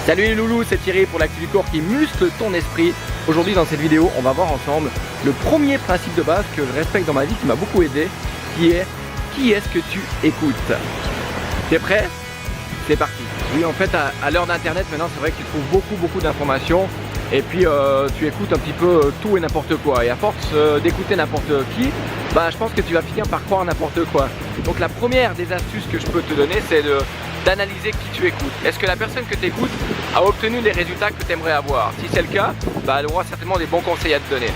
Salut les loulous, c'est Thierry pour l'actu du corps qui muscle ton esprit. Aujourd'hui dans cette vidéo, on va voir ensemble le premier principe de base que je respecte dans ma vie, qui m'a beaucoup aidé, qui est qui est-ce que tu écoutes? T'es prêt? C'est parti. Oui, en fait, à l'heure d'internet maintenant, c'est vrai que tu trouves beaucoup d'informations et puis tu écoutes un petit peu tout et n'importe quoi. Et à force d'écouter n'importe qui, je pense que tu vas finir par croire n'importe quoi. Donc la première des astuces que je peux te donner, c'est d'analyser qui tu écoutes. Est-ce que la personne que tu écoutes a obtenu les résultats que tu aimerais avoir? Si c'est le cas, elle aura certainement des bons conseils à te donner.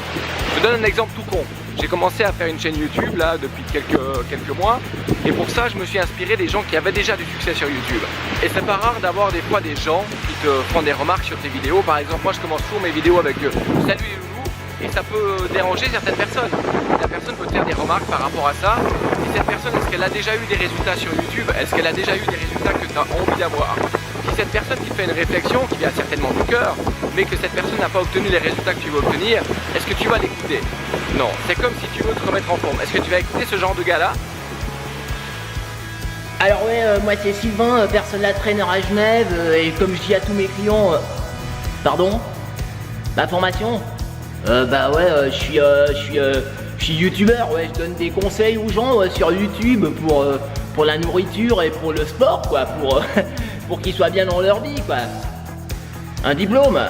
Je te donne un exemple tout con. J'ai commencé à faire une chaîne YouTube là depuis quelques mois et pour ça je me suis inspiré des gens qui avaient déjà du succès sur YouTube. Et c'est pas rare d'avoir des fois des gens qui te font des remarques sur tes vidéos. Par exemple, moi je commence toujours mes vidéos avec salut les loulous et ça peut déranger certaines personnes. La personne peut te faire des remarques par rapport à ça. Et cette personne, est-ce qu'elle a déjà eu des résultats sur YouTube? Est-ce qu'elle a déjà eu des résultats que tu as envie d'avoir? Si cette personne qui fait une réflexion, qui vient certainement du cœur, mais que cette personne n'a pas obtenu les résultats que tu veux obtenir, est-ce que tu vas l'écouter? Non, c'est comme si tu veux te remettre en forme. Est-ce que tu vas écouter ce genre de gars-là? Alors ouais, moi c'est Sylvain, personal trainer à Genève, et comme je dis à tous mes clients, pardon? Ma formation? Je suis youtubeur, ouais, je donne des conseils aux gens sur YouTube pour la nourriture et pour le sport, quoi, pour qu'ils soient bien dans leur vie, quoi. Un diplôme?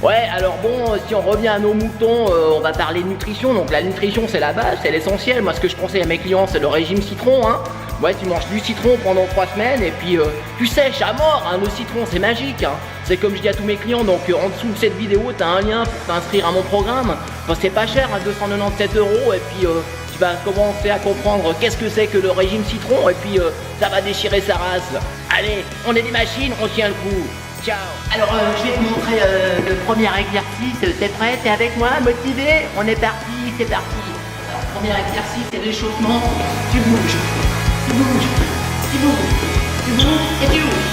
Ouais, alors bon, si on revient à nos moutons, on va parler de nutrition. Donc la nutrition, c'est la base, c'est l'essentiel. Moi, ce que je conseille à mes clients, c'est le régime citron, hein. Ouais, tu manges du citron pendant 3 semaines et puis tu sèches à mort, hein. Le citron, c'est magique, hein. C'est comme je dis à tous mes clients, donc en dessous de cette vidéo, t'as un lien pour t'inscrire à mon programme. Enfin, c'est pas cher, hein, 297 € et puis tu vas commencer à comprendre qu'est-ce que c'est que le régime citron et puis ça va déchirer sa race. Allez, on est des machines, on tient le coup. Ciao. Alors je vais te montrer le premier exercice. T'es prêt? T'es avec moi? Motivé? On est parti, c'est parti. Alors premier exercice, c'est l'échauffement. Tu bouges, tu bouges, tu bouges, tu bouges et tu bouges.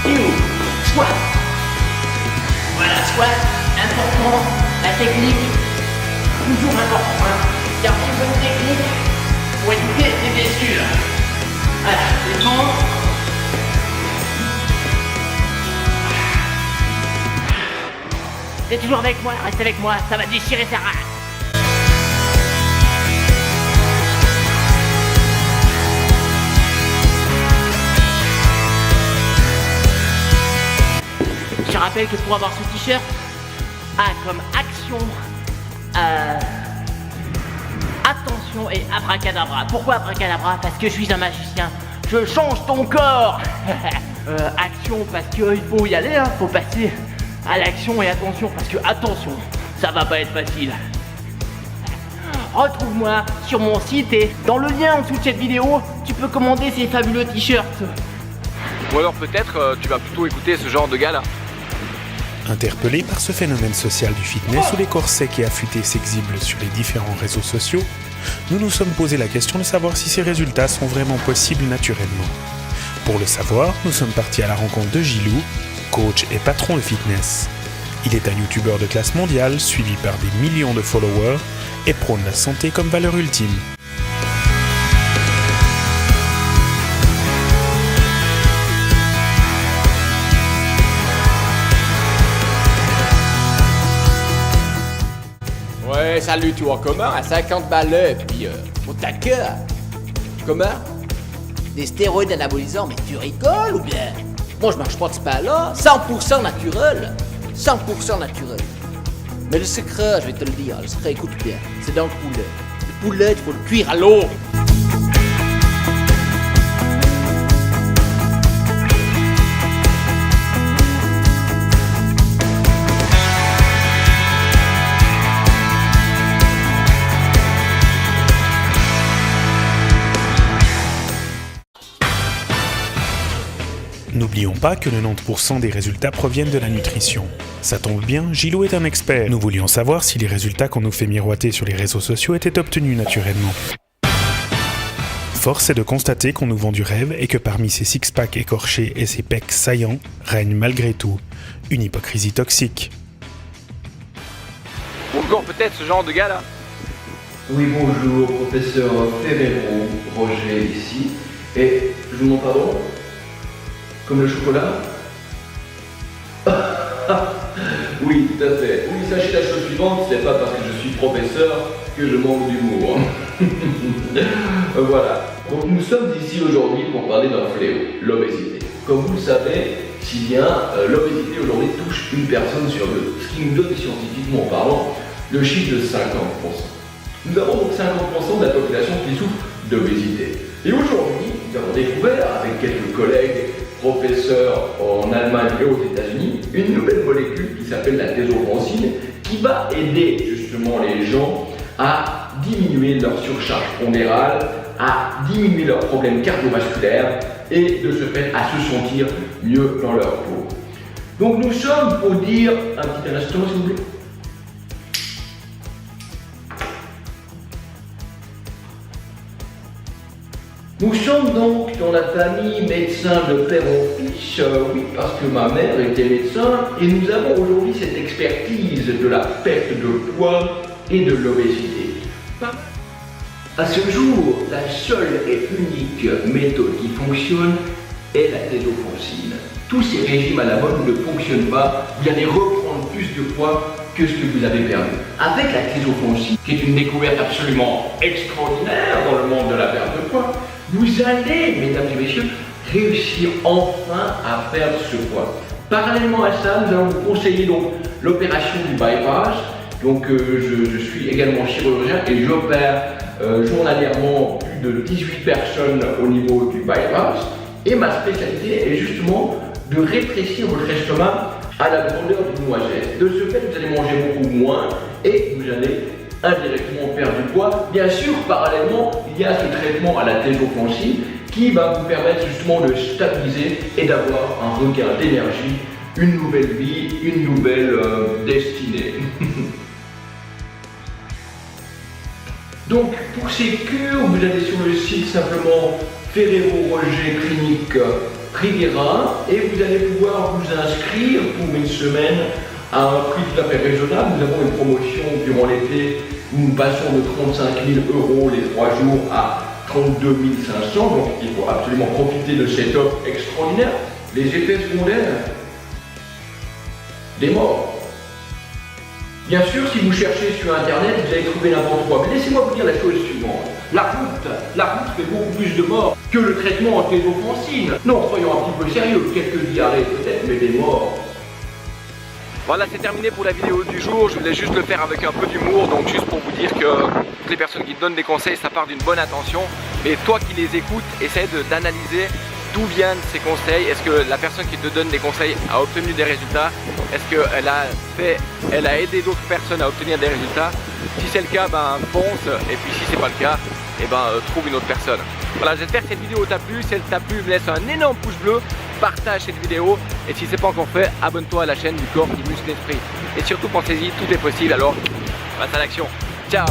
Tu squat. Voilà, squat, important, la technique, toujours important, hein. Garde une bonne technique pour éviter les blessures. Voilà, défends. T'es toujours avec moi, reste avec moi, ça va déchirer sa race. Je rappelle que pour avoir ce t-shirt, comme action, attention et abracadabra. Pourquoi abracadabra? Parce que je suis un magicien. Je change ton corps. Action parce qu'il faut y aller, hein, faut passer à l'action et attention parce que attention, ça va pas être facile. Retrouve-moi sur mon site et dans le lien en dessous de cette vidéo, tu peux commander ces fabuleux t-shirts. Ou alors peut-être tu vas plutôt écouter ce genre de gars-là. Interpellés par ce phénomène social du fitness où les corps secs et affûtés s'exhibent sur les différents réseaux sociaux, nous nous sommes posé la question de savoir si ces résultats sont vraiment possibles naturellement. Pour le savoir, nous sommes partis à la rencontre de Gilou, coach et patron de fitness. Il est un youtubeur de classe mondiale, suivi par des millions de followers et prône la santé comme valeur ultime. Ouais, salut, tu vois comment? À 50 balles, et puis au taquet. Comment? Des stéroïdes anabolisants, mais tu rigoles ou bien? Moi, je marche pas de ce pas-là. 100% naturel. 100% naturel. Mais le secret, je vais te le dire, le secret, écoute bien, c'est dans le poulet. Le poulet, il faut le cuire à l'eau. N'oublions pas que 90% des résultats proviennent de la nutrition. Ça tombe bien, Gilou est un expert. Nous voulions savoir si les résultats qu'on nous fait miroiter sur les réseaux sociaux étaient obtenus naturellement. Force est de constater qu'on nous vend du rêve et que parmi ces six-packs écorchés et ces pecs saillants, règne malgré tout une hypocrisie toxique. Ou encore peut-être ce genre de gars là. Oui, bonjour, professeur Ferrero, Roger ici. Et je vous demande pardon? Comme le chocolat? Oui, tout à fait. Oui, sachez la chose suivante, c'est pas parce que je suis professeur que je manque d'humour. Voilà. Donc nous sommes ici aujourd'hui pour parler d'un fléau, l'obésité. Comme vous le savez, si bien l'obésité aujourd'hui touche une personne sur deux, ce qui nous donne scientifiquement parlant le chiffre de 50%. Nous avons donc 50% de la population qui souffre d'obésité. Et aujourd'hui, nous avons découvert, avec quelques collègues, professeurs en Allemagne et aux États-Unis, une nouvelle molécule qui s'appelle la thésophrosine, qui va aider justement les gens à diminuer leur surcharge pondérale, à diminuer leurs problèmes cardiovasculaires et de ce fait à se sentir mieux dans leur peau. Donc nous sommes, pour dire un petit instant s'il vous plaît. Nous sommes donc dans la famille médecin de père en fils, oui, parce que ma mère était médecin, et nous avons aujourd'hui cette expertise de la perte de poids et de l'obésité. À ce jour, la seule et unique méthode qui fonctionne est la thésophrosine. Tous ces régimes à la mode ne fonctionnent pas, vous allez reprendre plus de poids que ce que vous avez perdu. Avec la thésophrosine, qui est une découverte absolument extraordinaire dans le monde de la perte de poids, vous allez, mesdames et messieurs, réussir enfin à perdre ce poids. Parallèlement à ça, nous allons vous conseiller donc l'opération du bypass. Donc je suis également chirurgien et j'opère journalièrement plus de 18 personnes au niveau du bypass. Et ma spécialité est justement de rétrécir votre estomac à la grandeur d'une noisette. De ce fait, vous allez manger beaucoup moins et vous allez indirectement perdre du poids. Bien sûr, parallèlement, il y a ce traitement à la thésophrosine qui va vous permettre justement de stabiliser et d'avoir un regain d'énergie, une nouvelle vie, une nouvelle destinée. Donc, pour ces cures, vous allez sur le site simplement Ferrero Roger Clinique Riviera et vous allez pouvoir vous inscrire pour une semaine à un prix tout à fait raisonnable. Nous avons une promotion durant l'été où nous passons de 35 000 € les 3 jours à 32 500. Donc il faut absolument profiter de cette offre extraordinaire. Les effets secondaires, des morts. Bien sûr, si vous cherchez sur internet, vous allez trouver n'importe quoi. Mais laissez-moi vous dire la chose suivante. La route fait beaucoup plus de morts que le traitement en thésophrosine. Non, soyons un petit peu sérieux. Quelques diarrhées peut-être, mais des morts. Voilà, c'est terminé pour la vidéo du jour. Je voulais juste le faire avec un peu d'humour, donc juste pour vous dire que toutes les personnes qui te donnent des conseils, ça part d'une bonne intention. Mais toi qui les écoutes, essaie d'analyser d'où viennent ces conseils. Est-ce que la personne qui te donne des conseils a obtenu des résultats? Est-ce qu'elle a aidé d'autres personnes à obtenir des résultats? Si c'est le cas, ben fonce. Et puis si c'est pas le cas, et ben trouve une autre personne. Voilà, j'espère que cette vidéo t'a plu. Si elle t'a plu, laisse un énorme pouce bleu, partage cette vidéo. Et si c'est pas encore fait, abonne-toi à la chaîne du corps qui muscle l'esprit. Et surtout pensez-y, tout est possible. Alors, passe à l'action. Ciao.